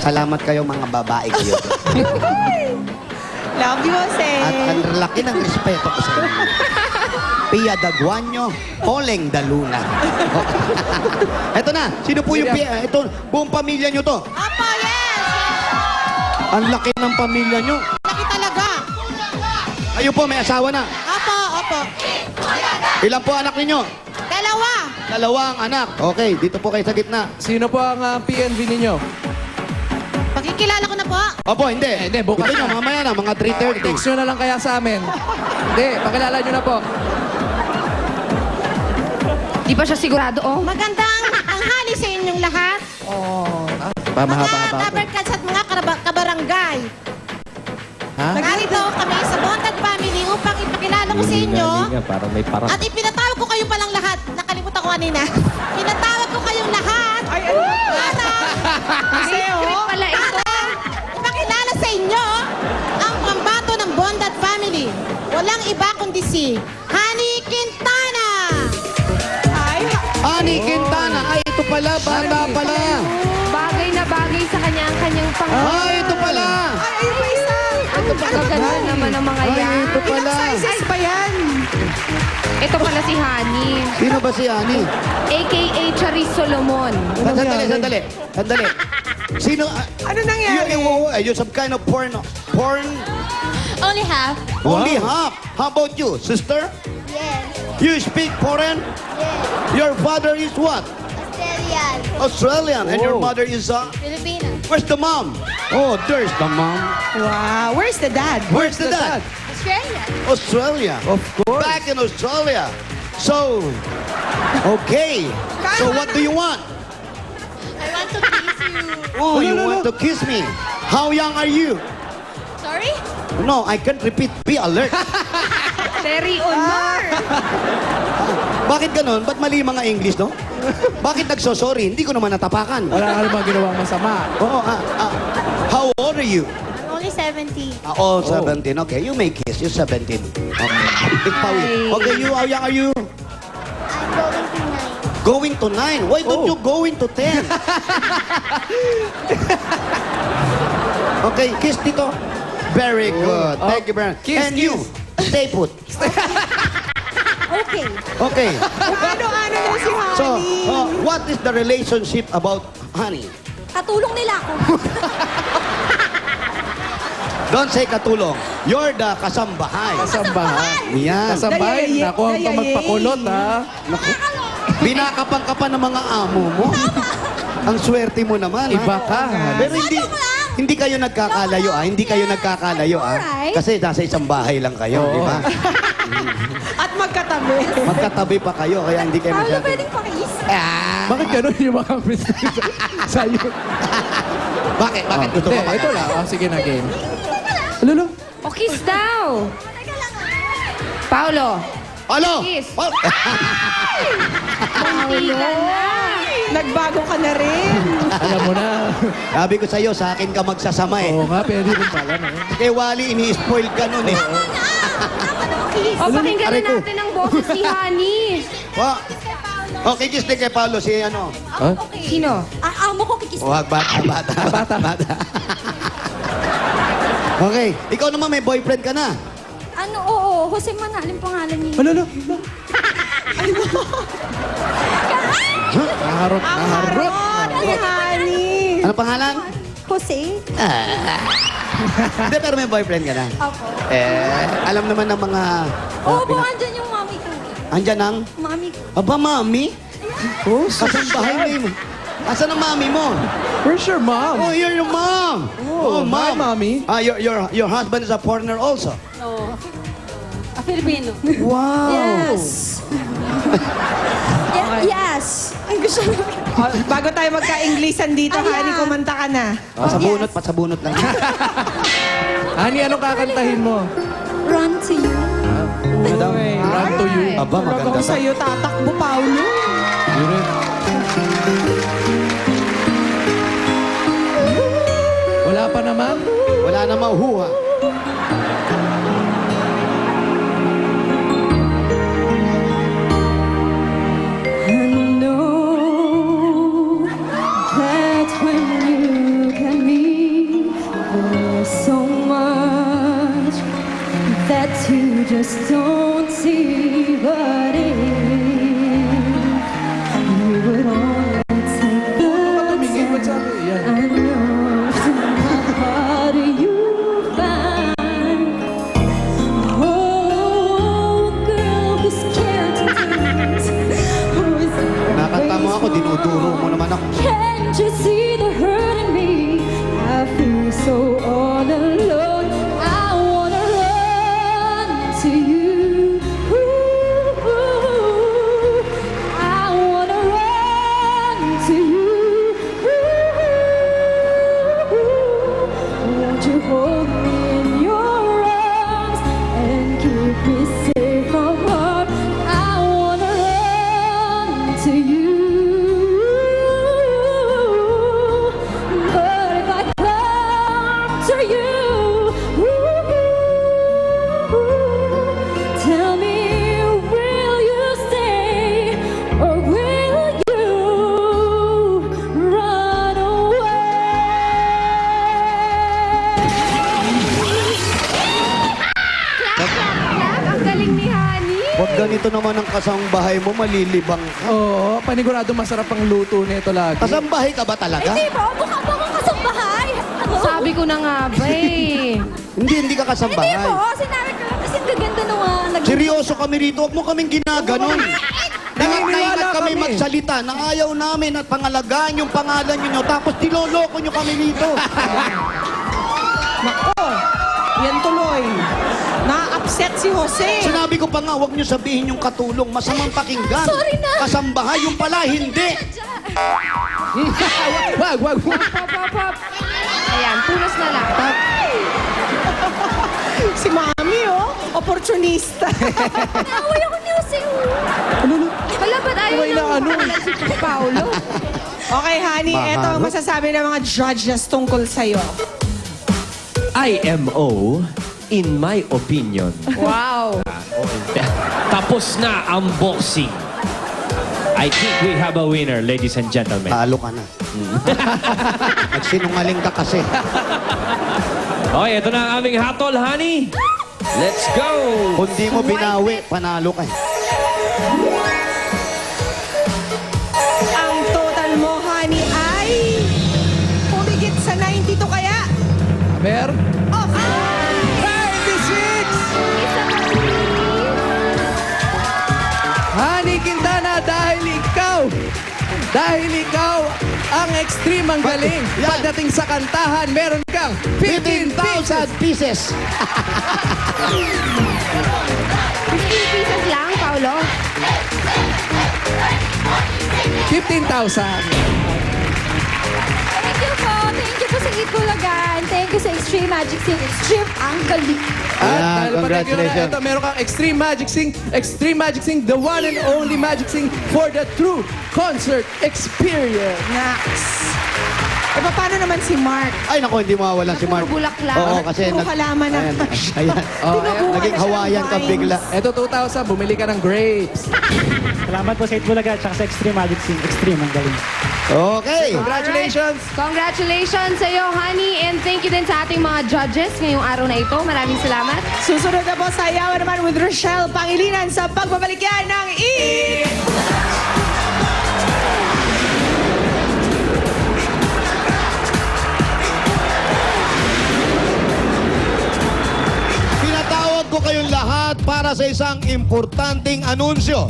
Salamat kayo mga babae kayo. Love you, Jose. At ang laki ng respeto ko sa inyo. Pia Daguanyo, Poleng Daluna. Ito na, sino po yung Pia? Ito, buong pamilya nyo to. Apo, yes! Ang laki ng pamilya nyo. Laki talaga. Kayo po, may asawa na. Apo, opo. Ilan po anak ninyo? Dalawa. Dalawang anak. Okay, dito po kayo sa gitna. Sino po ang PNV ninyo? Pakikilala ko na po. Opo, hindi. Hindi, bukas Ito nyo, na. mamaya na, mga 3:30. Text nyo na lang kaya sa amin. Hindi, pakilala nyo na po. Di pa siya sigurado, oh. Magandang tanghali sa inyong lahat. Mga Mahaba-haba. kabarkads at mga kabarangay. Ha? Narito kami sa Bondad Family upang ipakilala ko sa inyo. Parang may parang. At ipinatawag ko kayo palang lahat. Nakalimutan ko kanina. Pinatawag ko kayong lahat. Ay, ano? Secret pala ito. Ipakilala sa inyo ang pambato ng Bondad Family. Walang iba kundi si Honey Quintana. Ay, Ani Quintana. Ay, ito pala, bata pala. Bagay na bagay sa kanya ang kanyang pangalan. Ay, ito pala. ayun pa isa. Ano ba gaganda naman ang mga Ay, yan? ito pala. Sizes ba yan? Ito pala si Honey, Sino ba si Ani? a.k.a. Charis Solomon. Sandali. Sino? Ano nangyari? You some kind of porn? Only half. Only half. How about you, sister? Yes, You speak foreign? yes, Your father is what? Australian, Australian. And your Oh. mother is Filipino, where's the mom? Oh, there's the mom. Wow. Where's the dad? Where's the dad? Australia. Australia. Of course. Back in Australia. So, okay. So what do you want? I want to kiss you. Oh, you want to kiss me. How young are you? Sorry? No, I can't repeat. Be alert. Terry Honor. Bakit ganun? Ba't mali mga English, no? Bakit nagsosorry? Hindi ko naman natapakan. Wala ka naman ginawang masama. Oo, how old are you? I'm only 17. Oh, 17. Okay, you may kiss. You're 17. Okay. Okay, you, how young are you? I'm Going going to 9. to 9. Why don't Oh. you going to 10? Okay, kiss dito. Very good. Oh. Thank you very much. Kiss, And you, stay put. Okay. Okay. Ano-ano na si Honey? So, what is the relationship about honey? Katulong nila ako. Don't say katulong. You're the kasambahay. Kasambahan. Yan. Kasambay, Dayay. naku ang Dayay. magpakulot, ha? Binakapang ka pa ng mga amo mo. Ang swerte mo naman, Iba ha? ka. Pero hindi kayo nagkakalayo, ah. Hindi kayo nagkakalayo, ah. Alright. Kasi nasa isang bahay lang kayo, Oo. di ba? At magkatabi. Magkatabi pa kayo, kaya hindi kayo Paolo, masyado. pwedeng pakiis? Ah! Bakit ganun yung mga sa'yo? Bakit? Bakit gusto Hindi, mo? ito lang. Sige na, game. Lolo. O, kiss daw. Paolo. Ano? Kiss. Oh. Munti ka na. Nagbago ka na rin. Alam mo na. Sabi ko sa'yo, sa akin ka magsasama eh. Oo nga, pwede rin pala. No? Kay Wally, ini-spoil ka nun eh. O, pakinggan Aray na ko. natin ang boses si Honey. Wa- Okay, kiss din kay Paolo, si ano? Huh? Sino? Amo ko kikis. Wag, bata. Okay, ikaw naman may boyfriend ka na. Ano, oo, Jose Manalim pangalan niya. Lolo. Naharot. Naharot. Si Honey. Ano pangalan? Jose? Hindi, pero may boyfriend ka na. Opo. Alam naman ng mga... Oo, andyan yung mami ko. Andyan ang... Mami ko. Aba, mami? Oh, Kasambahay mo. Asan ang mami mo? Where's your mom? Oh, you're your mom. Oh, hi, mommy. Your husband is a foreigner also. Oo. A Filipino. Wow. Yes. Yes. Ay, gusto mo. Bago tayo magka-Inglesan dito, Ayan. Honey, kumanta ka na. Pasabunot lang. Ani, anong kakantahin mo? Run to you. Madam. Run to you. Aba, Talaga maganda ko to. sa'yo tatakbo, Paolo. Yun rin. Wala pa naman? Wala na mahuha. I know that when you can be you just don't see, but if you would only take the Tumingin, ba't sabi? Yan. I know to my heart you find. Oh, girl who's scared to dance, who is Nakanta mo ako, dinuduro mo naman ako. Can't you see the hurt in me? I feel so all alone. I wanna run to you. Ooh, I wanna run to you. Ooh, won't you hold me in your arms and keep me safe from harm? I wanna run to you. But if I come to you, tell me, will you stay or will you run away? Clap! Ang galing ni Honey. Huwag ganito naman ang kasambahay mo, malilibang ka. Oo, panigurado masarap ang luto nito lagi. Kasambahay ka ba talaga? Hindi mo, mukha mo akong kasambahay. Sabi ko na nga ba eh. Hindi ka kasambahay. Hindi po, sinabi ko lang kasi ang gaganda nung Seryoso kami rito, huwag mo kaming ginaganon. Naniniwala Naingat kami kami. magsalita na ayaw namin at pangalagaan yung pangalan nyo, tapos tiloloko nyo kami rito. Yan tuloy. Na-upset si Jose. Sinabi ko pa nga, huwag nyo sabihin yung katulong, masamang pakinggan. Sorry na. Kasambahay yung pala, hindi. Wag. Pop, pop, pop. Ayan, punas na lang. Si Mami, oh. Opportunista. Naway ako ni Jose. Hala, ba't ayaw Wala, nang ano? pakalan si Paulo? Okay, honey, Mahalo. eto ang masasabi ng mga judges tungkol sa'yo. IMO, in my opinion. Wow. Tapos na ang boxing. I think we have a winner, ladies and gentlemen. Talo ka na. Nagsinungaling ka kasi. Okay, ito na ang aming hatol, honey. Let's go! Kung di mo binawi, panalo ka. Ang total mo, honey, ay humigit sa 92 kaya. Mer? Oh, 96! Honey Quintana, dahil ikaw ang extreme ang galing. Yan. Pagdating sa kantahan, meron kang 15,000 15,000 pieces. 15 pieces lang, Paulo. 15,000. Thank you po. Thank you po sa Itbulagan. Thank you sa Extreme Magic Sing. Extreme ang galing. At Ayan, dahil congratulations. ito, meron kang Extreme Magic Sing, the one and only Magic Sing for the true concert experience. Nax. E paano naman si Mark? Ay, naku, hindi mawawalan si Mark. Bulaklak. Oo, kasi Puro halaman na. Ayan, ayan. Oh, Tinubuhan Naging na siya ng Hawaiian ka vines. bigla. Ito 2,000, bumili ka ng grapes. Salamat po sa Itbulaga at sa Extreme Magic Scene. Extreme, ang galing. Okay. Congratulations! Alright. Congratulations sa iyo, Honey. And thank you din sa ating mga judges ngayong araw na ito. Maraming salamat. Susunod na po sa Yawa naman with Rochelle Pangilinan sa pagbabalik yan ng Pinatawag ko kayong lahat para sa isang importanteng anunsyo.